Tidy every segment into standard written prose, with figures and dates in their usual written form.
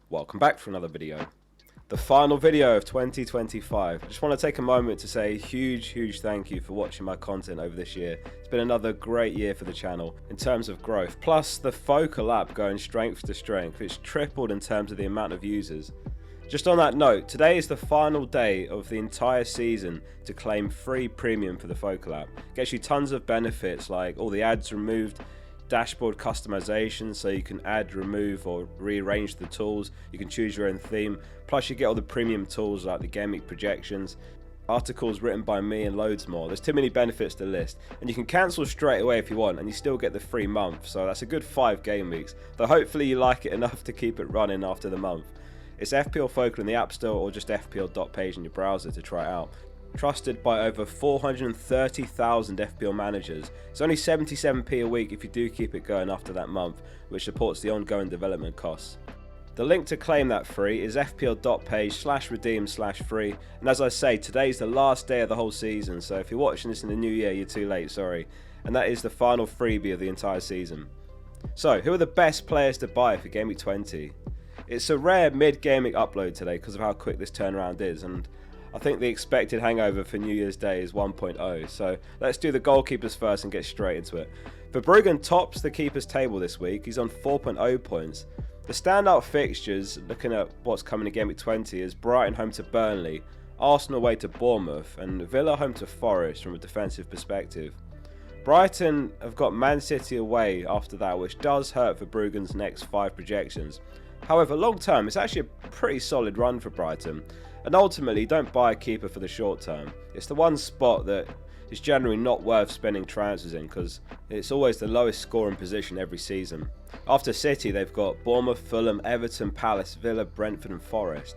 Welcome back for another video. The final video of 2025. I just want to take a moment to say a huge thank you for watching my content over this year. It's been another great year for the channel in terms of growth. Plus the Focal app going strength to strength. It's tripled in terms of the amount of users. Just on that note, today is the final day of the entire season to claim free premium for the Focal app. It gets you tons of benefits like all the ads removed, dashboard customization so you can add, remove or rearrange the tools, you can choose your own theme, plus you get all the premium tools like the Gameweek projections, articles written by me and loads more. There's too many benefits to list, and you can cancel straight away if you want and you still get the free month, so that's a good 5 game weeks, though hopefully you like it enough to keep it running after the month. It's FPL Focal in the App Store or just fpl.page in your browser to try it out. Trusted by over 430,000 FPL managers. It's only 77p a week if you do keep it going after that month, which supports the ongoing development costs. The link to claim that free is fpl.page/redeem/free, and as I say, today's the last day of the whole season, so if you're watching this in the new year, you're too late, sorry. And that is the final freebie of the entire season. So, who are the best players to buy for Gameweek 20? It's a rare mid-gaming upload today because of how quick this turnaround is, and I think the expected hangover for New Year's Day is 1.0, so let's do the goalkeepers first and get straight into it. Verbruggen tops the keepers table this week. He's on 4.0 points. The standout fixtures, looking at what's coming in Gameweek 20, is Brighton home to Burnley, Arsenal away to Bournemouth, and Villa home to Forest from a defensive perspective. Brighton have got Man City away after that, which does hurt Verbruggen's next 5 projections. However, long term, it's actually a pretty solid run for Brighton. And ultimately, don't buy a keeper for the short term. It's the one spot that is generally not worth spending transfers in because it's always the lowest scoring position every season. After City, they've got Bournemouth, Fulham, Everton, Palace, Villa, Brentford and Forest.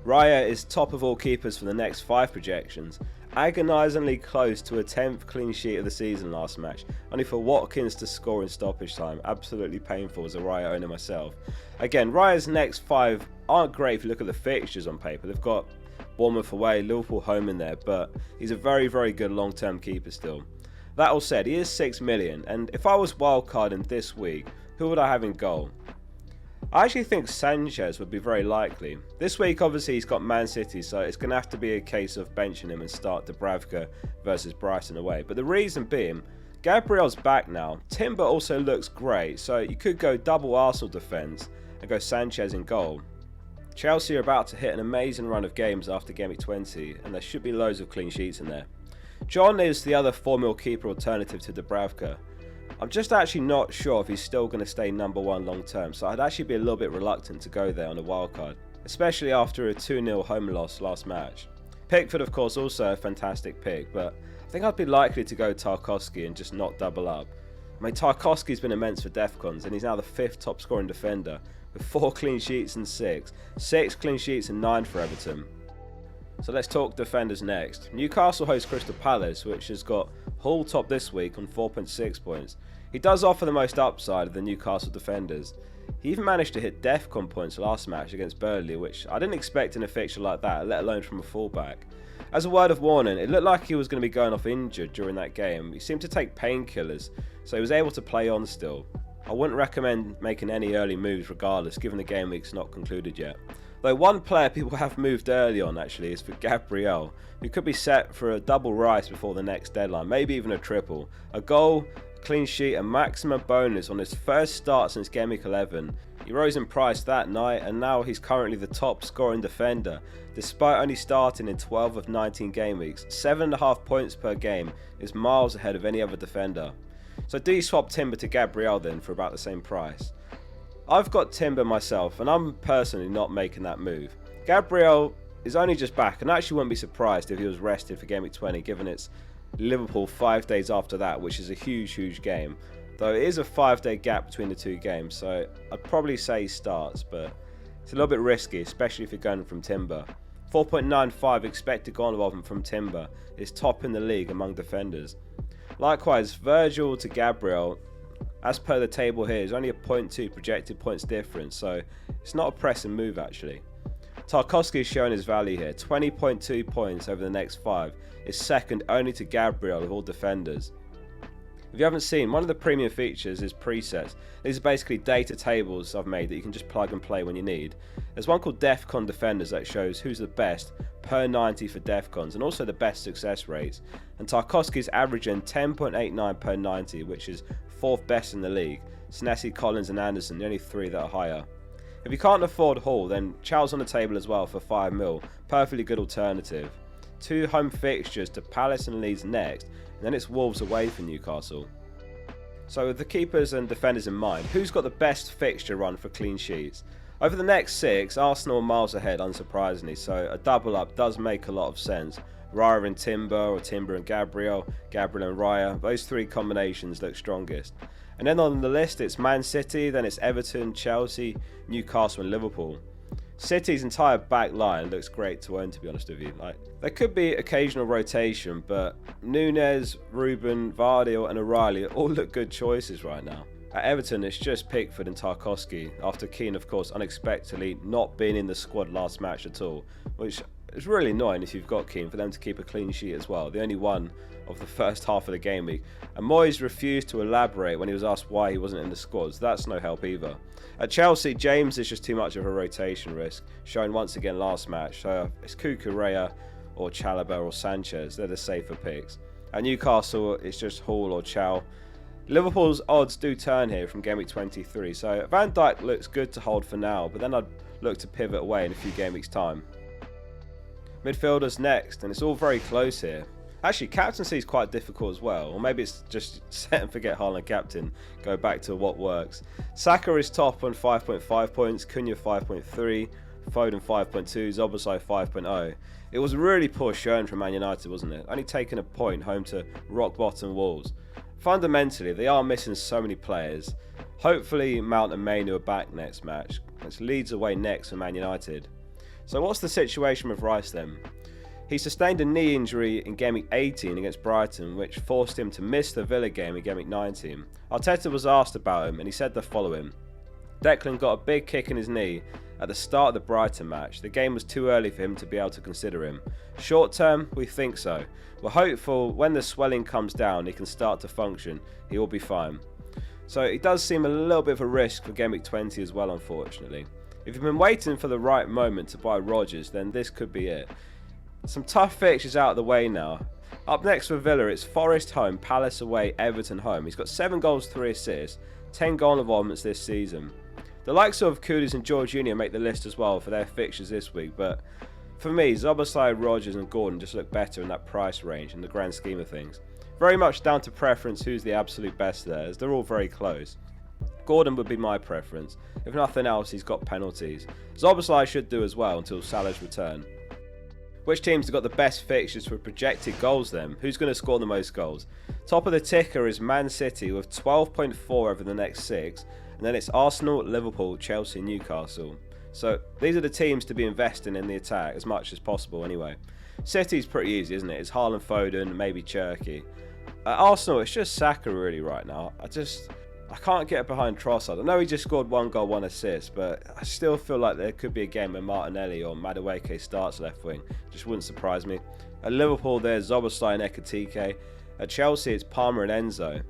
Raya is top of all keepers for the next 5 projections, agonisingly close to a 10th clean sheet of the season last match, only for Watkins to score in stoppage time. Absolutely painful as a Raya owner myself. Again, Raya's next 5 aren't great if you look at the fixtures on paper. They've got Bournemouth away, Liverpool home in there, but he's a very good long-term keeper still. That all said, he is 6 million, and if I was wildcarding this week, who would I have in goal? I actually think Sanchez would be very likely. This week obviously he's got Man City, so it's going to have to be a case of benching him and start Dubravka versus Brighton away. But the reason being, Gabriel's back now. Timber also looks great, so you could go double Arsenal defence and go Sanchez in goal. Chelsea are about to hit an amazing run of games after Gameweek 20, and there should be loads of clean sheets in there. John is the other 4 keeper alternative to Dubravka. I'm just actually not sure if he's still going to stay number 1 long term, so I'd actually be a little bit reluctant to go there on a wildcard, especially after a 2-0 home loss last match. Pickford of course also a fantastic pick, but I think I'd be likely to go Tarkowski and just not double up. I mean, Tarkowski's been immense for Defcons and he's now the 5th top scoring defender with 4 clean sheets and 6 clean sheets and 9 for Everton. So let's talk defenders next. Newcastle hosts Crystal Palace, which has got Hull top this week on 4.6 points. He does offer the most upside of the Newcastle defenders. He even managed to hit Defcon points last match against Burnley, which I didn't expect in a fixture like that, let alone from a fullback. As a word of warning, it looked like he was going to be going off injured during that game. He seemed to take painkillers, so he was able to play on still. I wouldn't recommend making any early moves regardless, given the game week's not concluded yet. Though one player people have moved early on actually is for Gabriel, who could be set for a double rice before the next deadline, maybe even a triple. A goal, clean sheet and maximum bonus on his first start since Gameweek 11. He rose in price that night and now he's currently the top scoring defender. Despite only starting in 12 of 19 game weeks, 7.5 points per game is miles ahead of any other defender. So do you swap Timber to Gabriel then for about the same price? I've got Timber myself and I'm personally not making that move. Gabriel is only just back and I actually wouldn't be surprised if he was rested for Gameweek 20 given it's Liverpool 5 days after that, which is a huge game. Though it is a 5-day gap between the 2 games, so I'd probably say he starts, but it's a little bit risky, especially if you're going from Timber. 4.95 expected goal involvement from Timber is top in the league among defenders. Likewise, Virgil to Gabriel, as per the table here, is only a 0.2 projected points difference, so it's not a pressing move actually. Tarkowski is showing his value here, 20.2 points over the next 5, is second only to Gabriel of all defenders. If you haven't seen, one of the premium features is presets. These are basically data tables I've made that you can just plug and play when you need. There's one called DEFCON Defenders that shows who's the best per 90 for DEFCONs and also the best success rates. And Tarkowski's averaging 10.89 per 90, which is 4th best in the league. Senesi, Collins and Anderson, the only 3 that are higher. If you can't afford Hall, then Chow's on the table as well for 5 mil. Perfectly good alternative. 2 home fixtures to Palace and Leeds next, and then it's Wolves away for Newcastle. So with the keepers and defenders in mind, who's got the best fixture run for clean sheets? Over the next 6, Arsenal are miles ahead unsurprisingly, so a double up does make a lot of sense. Raya and Timber, or Timber and Gabriel, Gabriel and Raya, those 3 combinations look strongest. And then on the list it's Man City, then it's Everton, Chelsea, Newcastle and Liverpool. City's entire back line looks great to own, to be honest with you. There could be occasional rotation, but Núñez, Ruben, Vardy and O'Reilly all look good choices right now. At Everton, it's just Pickford and Tarkowski, after Keane, of course, unexpectedly not being in the squad last match at all, which is really annoying if you've got Keane for them to keep a clean sheet as well, the only one of the first half of the game week. And Moyes refused to elaborate when he was asked why he wasn't in the squad, so that's no help either. At Chelsea, James is just too much of a rotation risk, shown once again last match, so it's Cucurella or Chalobah or Sanchez, they're the safer picks. At Newcastle, it's just Hall or Chow. Liverpool's odds do turn here from Game Week 23, so Van Dijk looks good to hold for now, but then I'd look to pivot away in a few game weeks' time. Midfielders next, and it's all very close here. Actually, captaincy is quite difficult as well, or maybe it's just set and forget Haaland captain, go back to what works. Saka is top on 5.5 points, Cunha 5.3, Foden 5.2, Szoboszlai 5.0. It was a really poor showing from Man United, wasn't it? Only taking a point home to rock bottom Wolves. Fundamentally, they are missing so many players. Hopefully Mount and Mainu are back next match. It's Leeds away next for Man United. So what's the situation with Rice then? He sustained a knee injury in Game Week 18 against Brighton, which forced him to miss the Villa game in Game Week 19. Arteta was asked about him and he said the following. Declan got a big kick in his knee at the start of the Brighton match. The game was too early for him to be able to consider him. Short term, we think so. We're hopeful when the swelling comes down he can start to function. He will be fine. So it does seem a little bit of a risk for Game Week 20 as well, unfortunately. If you've been waiting for the right moment to buy Rodgers, then this could be it. Some tough fixtures out of the way now. Up next for Villa, it's Forest home, Palace away, Everton home. He's got 7 goals, 3 assists, 10 goal involvements this season. The likes of Kudus and Jorginho make the list as well for their fixtures this week, but for me, Szoboszlai, Rodgers and Gordon just look better in that price range in the grand scheme of things. Very much down to preference who's the absolute best there, as they're all very close. Gordon would be my preference. If nothing else, he's got penalties. Szoboszlai should do as well until Salah's return. Which teams have got the best fixtures for projected goals then? Who's going to score the most goals? Top of the ticker is Man City with 12.4 over the next 6, and then it's Arsenal, Liverpool, Chelsea, Newcastle. So these are the teams to be investing in the attack as much as possible anyway. City's pretty easy, isn't it? It's Haaland, Foden, maybe Cherky. At Arsenal, it's just Saka really right now. I can't get behind Trossard. I know he just scored 1 goal, 1 assist, but I still feel like there could be a game where Martinelli or Madueke starts left wing. Just wouldn't surprise me. At Liverpool, there's Szoboszlai and Ekitike. At Chelsea, it's Palmer and Enzo.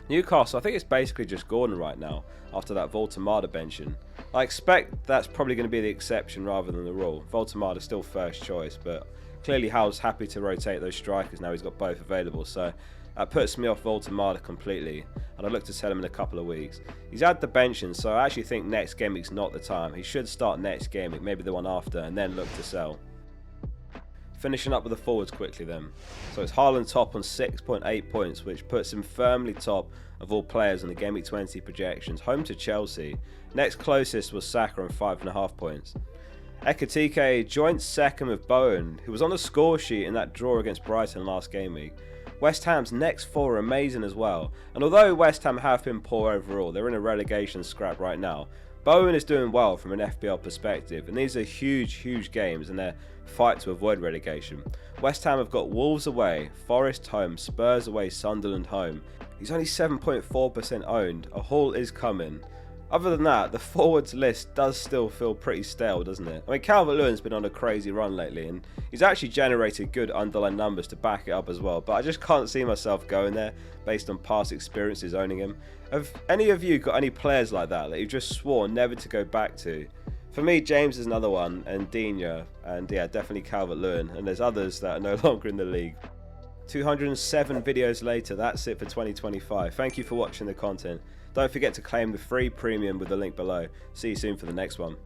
Newcastle, I think it's basically just Gordon right now, after that Voltemada benching. I expect that's probably going to be the exception rather than the rule. Voltemada's still first choice, but clearly Howe's happy to rotate those strikers now he's got both available, so that puts me off Voltemada completely, and I'd look to sell him in a couple of weeks. He's had the benching, so I actually think next game week's not the time. He should start next game week, maybe the one after, and then look to sell. Finishing up with the forwards quickly then. So it's Haaland top on 6.8 points, which puts him firmly top of all players in the Game Week 20 projections, home to Chelsea. Next closest was Saka on 5.5 points. Ekitike joint second with Bowen, who was on the score sheet in that draw against Brighton last game week. West Ham's next 4 are amazing as well, and although West Ham have been poor overall, they're in a relegation scrap right now. Bowen is doing well from an FPL perspective, and these are huge games in their fight to avoid relegation. West Ham have got Wolves away, Forest home, Spurs away, Sunderland home. He's only 7.4% owned. A haul is coming. Other than that, the forwards list does still feel pretty stale, doesn't it? I mean, Calvert-Lewin's been on a crazy run lately, and he's actually generated good underlying numbers to back it up as well, but I just can't see myself going there based on past experiences owning him. Have any of you got any players like that you've just sworn never to go back to? For me, James is another one, and Digne, and yeah, definitely Calvert-Lewin, and there's others that are no longer in the league. 207 videos later, that's it for 2025. Thank you for watching the content. Don't forget to claim the free premium with the link below. See you soon for the next one.